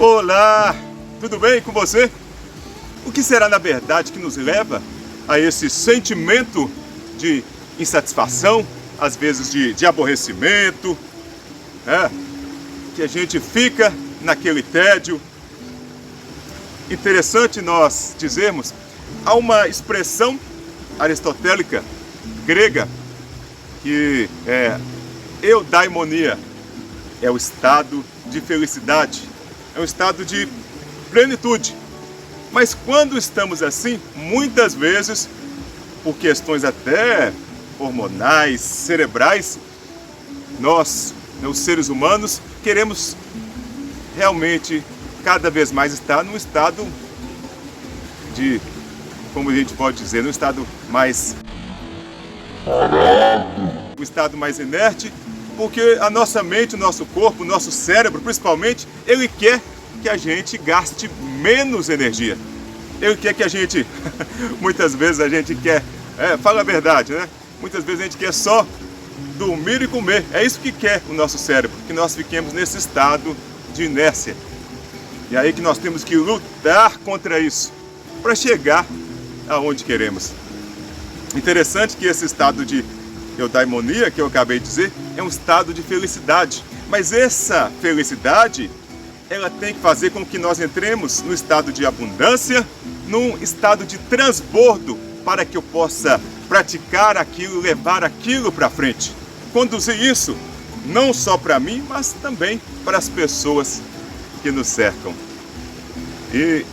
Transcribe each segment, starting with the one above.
Olá, tudo bem com você? O que será na verdade que nos leva a esse sentimento de insatisfação, às vezes de aborrecimento, que a gente fica naquele tédio? Interessante nós dizermos, há uma expressão aristotélica grega que é eudaimonia, é o estado de felicidade, é um estado de plenitude. Mas quando estamos assim, muitas vezes, por questões até hormonais, cerebrais, nós, os seres humanos, queremos realmente cada vez mais estar num estado de, como a gente pode dizer, num estado mais um estado mais inerte, porque a nossa mente, o nosso corpo, o nosso cérebro, principalmente, ele quer que a gente gaste menos energia. Ele quer que a gente, muitas vezes a gente quer, fala a verdade, né? Muitas vezes a gente quer só dormir e comer. É isso que quer o nosso cérebro, que nós fiquemos nesse estado de inércia. E aí que nós temos que lutar contra isso, para chegar aonde queremos. Interessante que esse estado de eudaimonia, que eu acabei de dizer, é um estado de felicidade. Mas essa felicidade, ela tem que fazer com que nós entremos no estado de abundância, num estado de transbordo, para que eu possa praticar aquilo, levar aquilo para frente. Conduzir isso, não só para mim, mas também para as pessoas que nos cercam. E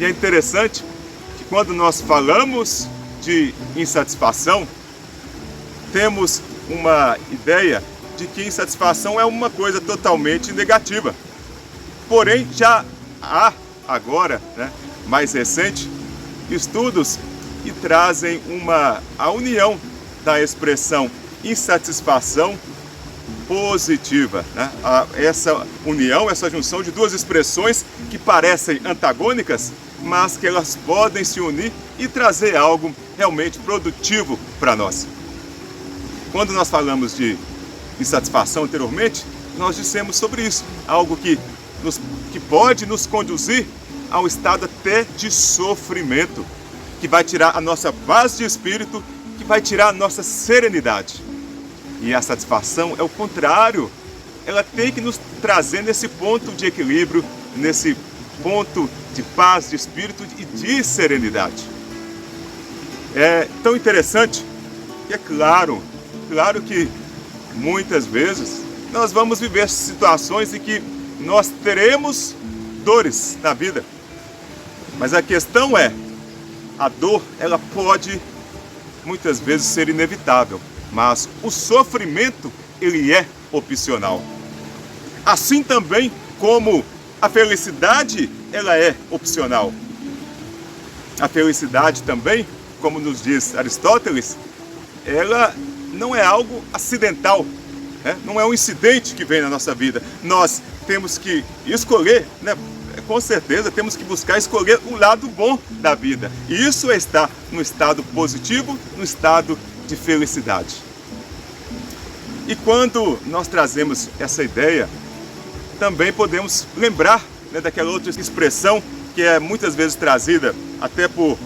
é interessante que quando nós falamos de insatisfação, temos uma ideia de que insatisfação é uma coisa totalmente negativa. Porém, já há agora, mais recente, estudos que trazem a união da expressão insatisfação positiva. Essa união, essa junção de duas expressões que parecem antagônicas, mas que elas podem se unir e trazer algo realmente produtivo para nós. Quando nós falamos de insatisfação anteriormente, nós dissemos sobre isso, algo que pode nos conduzir a um estado até de sofrimento, que vai tirar a nossa paz de espírito, que vai tirar a nossa serenidade. E a satisfação é o contrário, ela tem que nos trazer nesse ponto de equilíbrio, nesse ponto de paz de espírito e de serenidade. É tão interessante que é claro que muitas vezes nós vamos viver situações em que nós teremos dores na vida. Mas a questão é, a dor, ela pode muitas vezes ser inevitável, mas o sofrimento, ele é opcional. Assim também como a felicidade, ela é opcional. A felicidade também, como nos diz Aristóteles, ela não é algo acidental, não é um incidente que vem na nossa vida. Nós temos que escolher, com certeza temos que buscar escolher o lado bom da vida. E isso é estar no estado positivo, no estado de felicidade. E quando nós trazemos essa ideia, também podemos lembrar daquela outra expressão que é muitas vezes trazida até por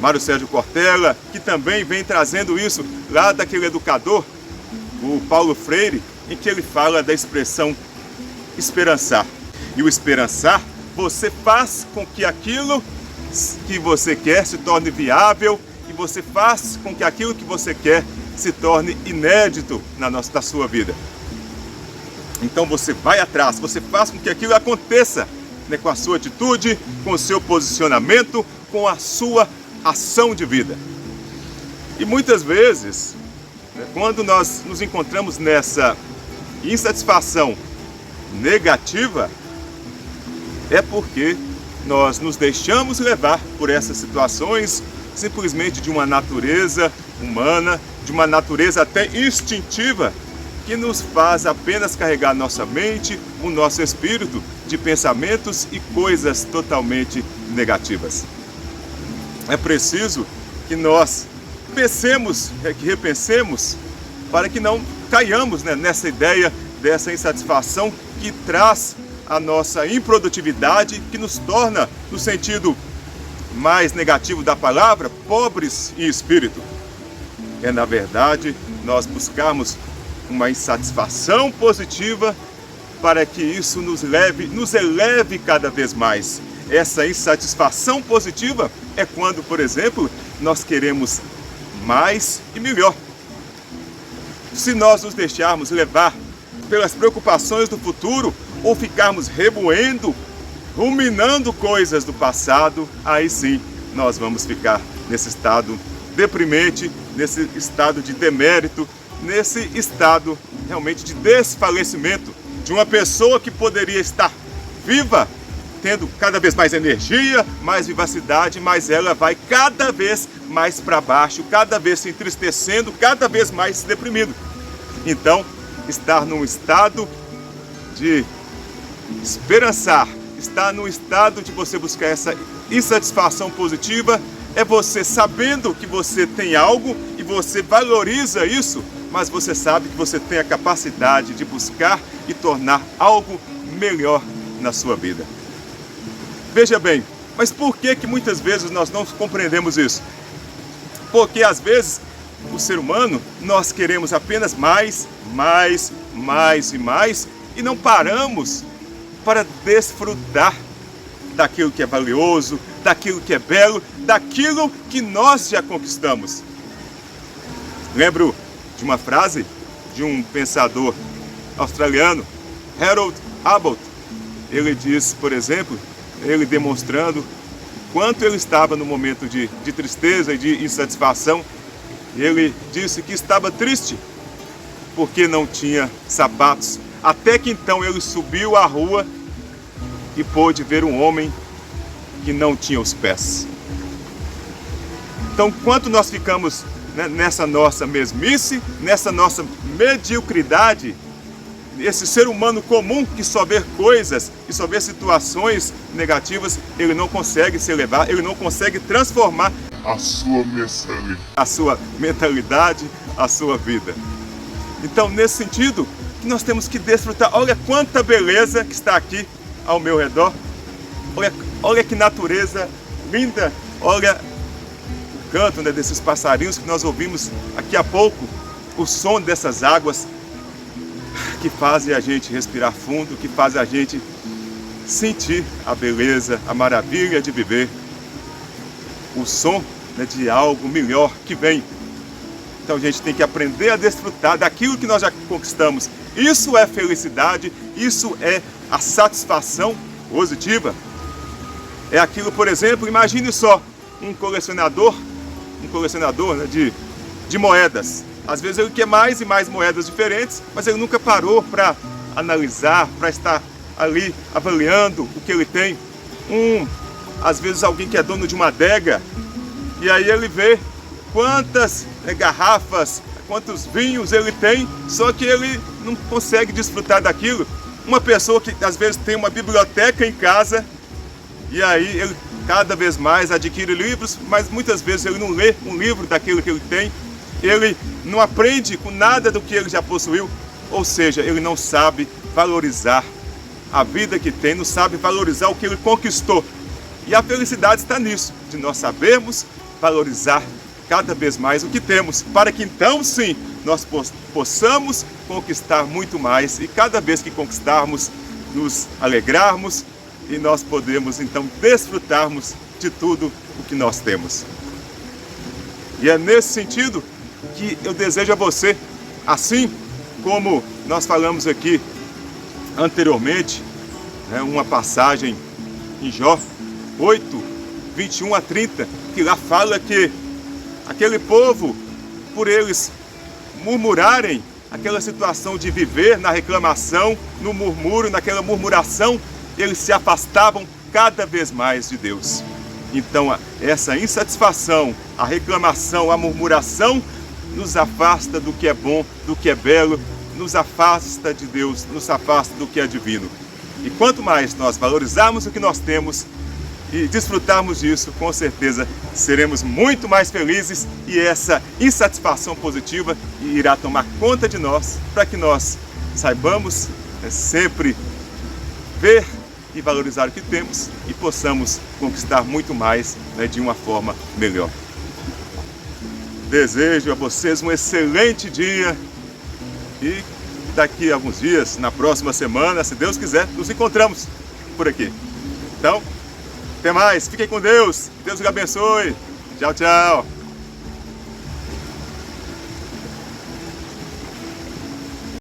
Mário Sérgio Cortella, que também vem trazendo isso lá daquele educador, o Paulo Freire, em que ele fala da expressão esperançar. E o esperançar, você faz com que aquilo que você quer se torne viável, e você faz com que aquilo que você quer se torne inédito na sua vida. Então você vai atrás, você faz com que aquilo aconteça, com a sua atitude, com o seu posicionamento, com a sua ação de vida. E muitas vezes, quando nós nos encontramos nessa insatisfação negativa, é porque nós nos deixamos levar por essas situações simplesmente de uma natureza humana, de uma natureza até instintiva, que nos faz apenas carregar nossa mente, o nosso espírito de pensamentos e coisas totalmente negativas. É preciso que nós pensemos, que repensemos, para que não caiamos nessa ideia dessa insatisfação que traz a nossa improdutividade, que nos torna, no sentido mais negativo da palavra, pobres em espírito. É, na verdade, nós buscarmos uma insatisfação positiva para que isso nos eleve cada vez mais. Essa insatisfação positiva é quando, por exemplo, nós queremos mais e melhor. Se nós nos deixarmos levar pelas preocupações do futuro ou ficarmos remoendo, ruminando coisas do passado, aí sim nós vamos ficar nesse estado deprimente, nesse estado de demérito, nesse estado realmente de desfalecimento de uma pessoa que poderia estar viva, tendo cada vez mais energia, mais vivacidade, mas ela vai cada vez mais para baixo, cada vez se entristecendo, cada vez mais se deprimindo. Então, estar num estado de esperançar, estar num estado de você buscar essa insatisfação positiva, é você sabendo que você tem algo e você valoriza isso, mas você sabe que você tem a capacidade de buscar e tornar algo melhor na sua vida. Veja bem, mas por que muitas vezes nós não compreendemos isso? Porque às vezes o ser humano, nós queremos apenas mais e não paramos para desfrutar daquilo que é valioso, daquilo que é belo, daquilo que nós já conquistamos. Lembro de uma frase de um pensador australiano, Harold Abbott. Ele diz, por exemplo, ele demonstrando quanto ele estava no momento de tristeza e de insatisfação, ele disse que estava triste porque não tinha sapatos, até que então ele subiu à rua e pôde ver um homem que não tinha os pés. Então, quanto nós ficamos, né, nessa nossa mesmice, nessa nossa mediocridade, esse ser humano comum que só vê coisas, que só vê situações negativas, ele não consegue se elevar, ele não consegue transformar a sua mentalidade, a sua vida. Então, nesse sentido, nós temos que desfrutar. Olha quanta beleza que está aqui ao meu redor. Olha que natureza linda. Olha o canto, né, desses passarinhos que nós ouvimos aqui há pouco. O som dessas águas que fazem a gente respirar fundo, que fazem a gente sentir a beleza, a maravilha de viver. O som, né, de algo melhor que vem. Então a gente tem que aprender a desfrutar daquilo que nós já conquistamos. Isso é felicidade, isso é a satisfação positiva. É aquilo, por exemplo, imagine só, um colecionador, né, de moedas. Às vezes ele quer mais e mais moedas diferentes, mas ele nunca parou para analisar, para estar ali avaliando o que ele tem. Às vezes alguém que é dono de uma adega, e aí ele vê quantas garrafas, quantos vinhos ele tem, só que ele não consegue desfrutar daquilo. Uma pessoa que às vezes tem uma biblioteca em casa, e aí ele cada vez mais adquire livros, mas muitas vezes ele não lê um livro daquilo que ele tem, ele não aprende com nada do que ele já possuiu, ou seja, ele não sabe valorizar a vida que tem, não sabe valorizar o que ele conquistou. E a felicidade está nisso, de nós sabermos valorizar cada vez mais o que temos, para que então sim, nós possamos conquistar muito mais, e cada vez que conquistarmos, nos alegrarmos, e nós podemos então desfrutarmos de tudo o que nós temos. E é nesse sentido que eu desejo a você, assim como nós falamos aqui anteriormente, né, uma passagem em Jó 8, 21 a 30, que lá fala que aquele povo, por eles murmurarem, aquela situação de viver na reclamação, no murmúrio, naquela murmuração, eles se afastavam cada vez mais de Deus. Então, essa insatisfação, a reclamação, a murmuração, nos afasta do que é bom, do que é belo, nos afasta de Deus, nos afasta do que é divino. E quanto mais nós valorizarmos o que nós temos e desfrutarmos disso, com certeza seremos muito mais felizes, e essa insatisfação positiva irá tomar conta de nós, para que nós saibamos sempre ver e valorizar o que temos e possamos conquistar muito mais, né, de uma forma melhor. Desejo a vocês um excelente dia e daqui a alguns dias, na próxima semana, se Deus quiser, nos encontramos por aqui. Então, até mais, fiquem com Deus, Deus os abençoe, tchau, tchau.